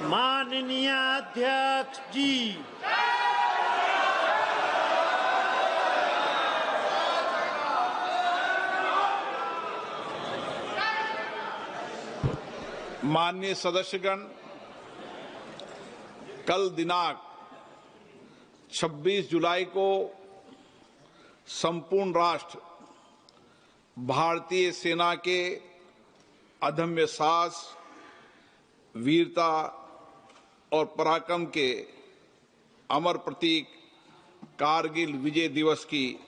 माननीय अध्यक्ष जी, माननीय सदस्यगण, कल दिनांक 26 जुलाई को संपूर्ण राष्ट्र भारतीय सेना के अदम्य साहस, वीरता और पराक्रम के अमर प्रतीक कारगिल विजय दिवस की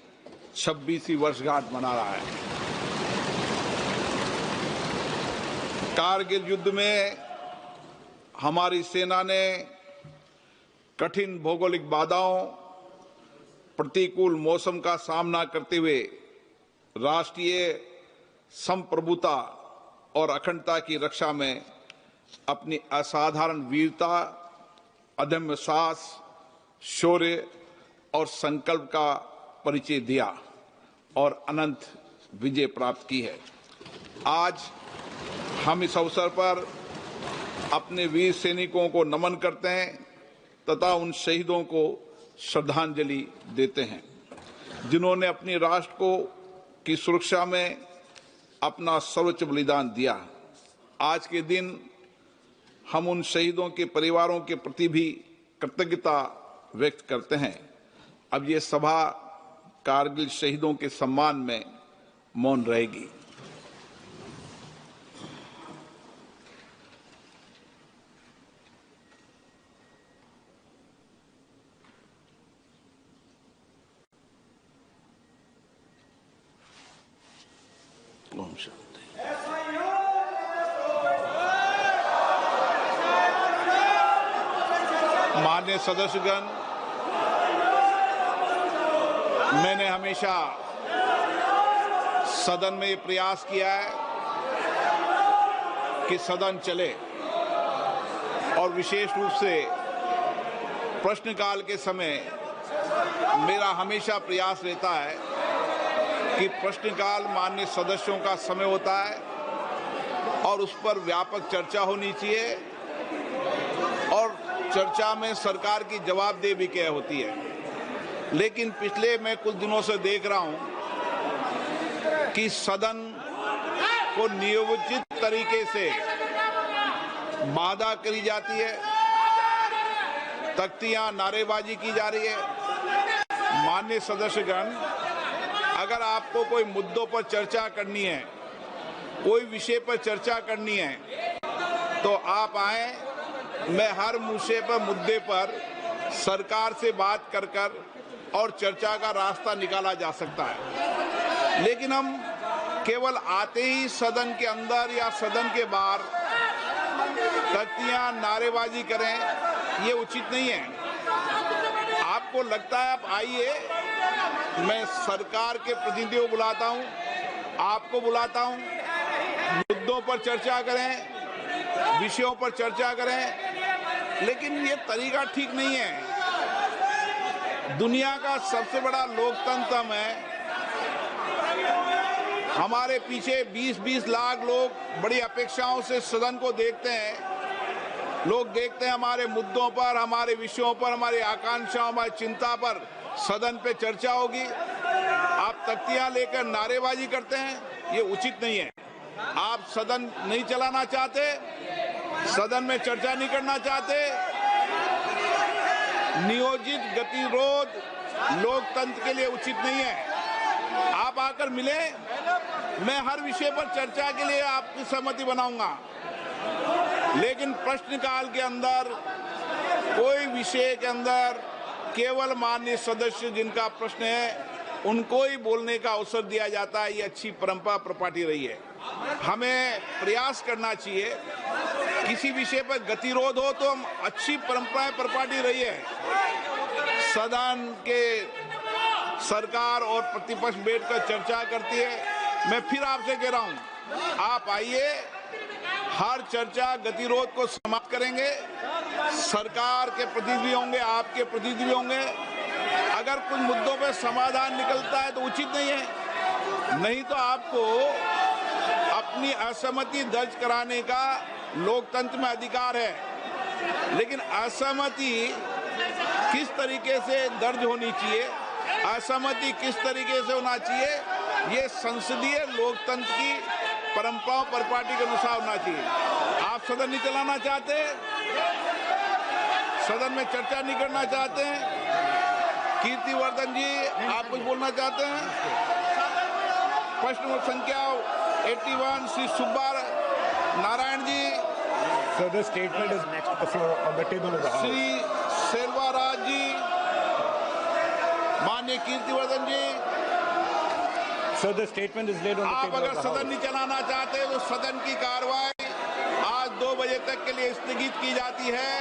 26वीं वर्षगांठ मना रहा है। कारगिल युद्ध में हमारी सेना ने कठिन भौगोलिक बाधाओं, प्रतिकूल मौसम का सामना करते हुए राष्ट्रीय संप्रभुता और अखंडता की रक्षा में अपनी असाधारण वीरता, अदम्य साहस, शौर्य और संकल्प का परिचय दिया और अनंत विजय प्राप्त की है। आज हम इस अवसर पर अपने वीर सैनिकों को नमन करते हैं तथा उन शहीदों को श्रद्धांजलि देते हैं जिन्होंने अपने राष्ट्र की सुरक्षा में अपना सर्वोच्च बलिदान दिया। आज के दिन हम उन शहीदों के परिवारों के प्रति भी कृतज्ञता व्यक्त करते हैं। अब ये सभा कारगिल शहीदों के सम्मान में मौन रहेगी। ओम शांति। माननीय सदस्यगण, मैंने हमेशा सदन में ये प्रयास किया है कि सदन चले और विशेष रूप से प्रश्नकाल के समय मेरा हमेशा प्रयास रहता है कि प्रश्नकाल माननीय सदस्यों का समय होता है और उस पर व्यापक चर्चा होनी चाहिए और चर्चा में सरकार की जवाबदेही भी क्या होती है। लेकिन पिछले मैं कुछ दिनों से देख रहा हूं कि सदन को नियोजित तरीके से बाधा करी जाती है, तख्तियां नारेबाजी की जा रही है। माननीय सदस्यगण, अगर आपको कोई मुद्दों पर चर्चा करनी है, कोई विषय पर चर्चा करनी है तो आप आए। मैं हर मुद्दे पर सरकार से बात कर और चर्चा का रास्ता निकाला जा सकता है। लेकिन हम केवल आते ही सदन के अंदर या सदन के बाहर तख्तियां नारेबाजी करें, ये उचित नहीं है। आपको लगता है आप आइए, मैं सरकार के प्रतिनिधियों को बुलाता हूं, आपको बुलाता हूं, मुद्दों पर चर्चा करें, विषयों पर चर्चा करें, लेकिन ये तरीका ठीक नहीं है। दुनिया का सबसे बड़ा लोकतंत्र में हमारे पीछे 20-20 लाख लोग बड़ी अपेक्षाओं से सदन को देखते हैं। लोग देखते हैं हमारे मुद्दों पर, हमारे विषयों पर, हमारी आकांक्षाओं, हमारी चिंता पर सदन पे चर्चा होगी। आप तख्तियां लेकर नारेबाजी करते हैं, ये उचित नहीं है। आप सदन नहीं चलाना चाहते, सदन में चर्चा नहीं करना चाहते, नियोजित गतिरोध लोकतंत्र के लिए उचित नहीं है। आप आकर मिले, मैं हर विषय पर चर्चा के लिए आपकी सहमति बनाऊंगा, लेकिन प्रश्नकाल के अंदर कोई विषय के अंदर केवल माननीय सदस्य जिनका प्रश्न है उनको ही बोलने का अवसर दिया जाता है। ये अच्छी परंपरा प्रपाटी रही है। हमें प्रयास करना चाहिए, किसी विषय पर गतिरोध हो तो हम अच्छी परंपराएं प्रपाटी रही है। सदन के सरकार और प्रतिपक्ष बैठकर चर्चा करती है। मैं फिर आपसे कह रहा हूं, आप आइए, हर चर्चा गतिरोध को समाप्त करेंगे। सरकार के प्रतिनिधि होंगे, आपके प्रतिनिधि होंगे। अगर कुछ मुद्दों पर समाधान निकलता है तो उचित नहीं है, नहीं तो आपको अपनी असहमति दर्ज कराने का लोकतंत्र में अधिकार है, लेकिन असहमति किस तरीके से दर्ज होनी चाहिए, असहमति किस तरीके से होना चाहिए, ये संसदीय लोकतंत्र की परंपराओं परिपाटी के अनुसार होना चाहिए। आप सदन नहीं चलाना चाहते, सदन में चर्चा नहीं करना चाहते हैं। कीर्तिवर्धन जी, आप कुछ बोलना चाहते हैं? प्रश्न संख्या 81 Shri Subba Narayan ji. So the statement is next to the floor on the table of the House. Shri Selvaraj जी, माननीय कीर्तिवर्धन जी, So the statement is laid on the आप table अगर of the सदन House. नहीं चलाना चाहते तो सदन की कार्रवाई आज 2 बजे तक के लिए स्थगित की जाती है।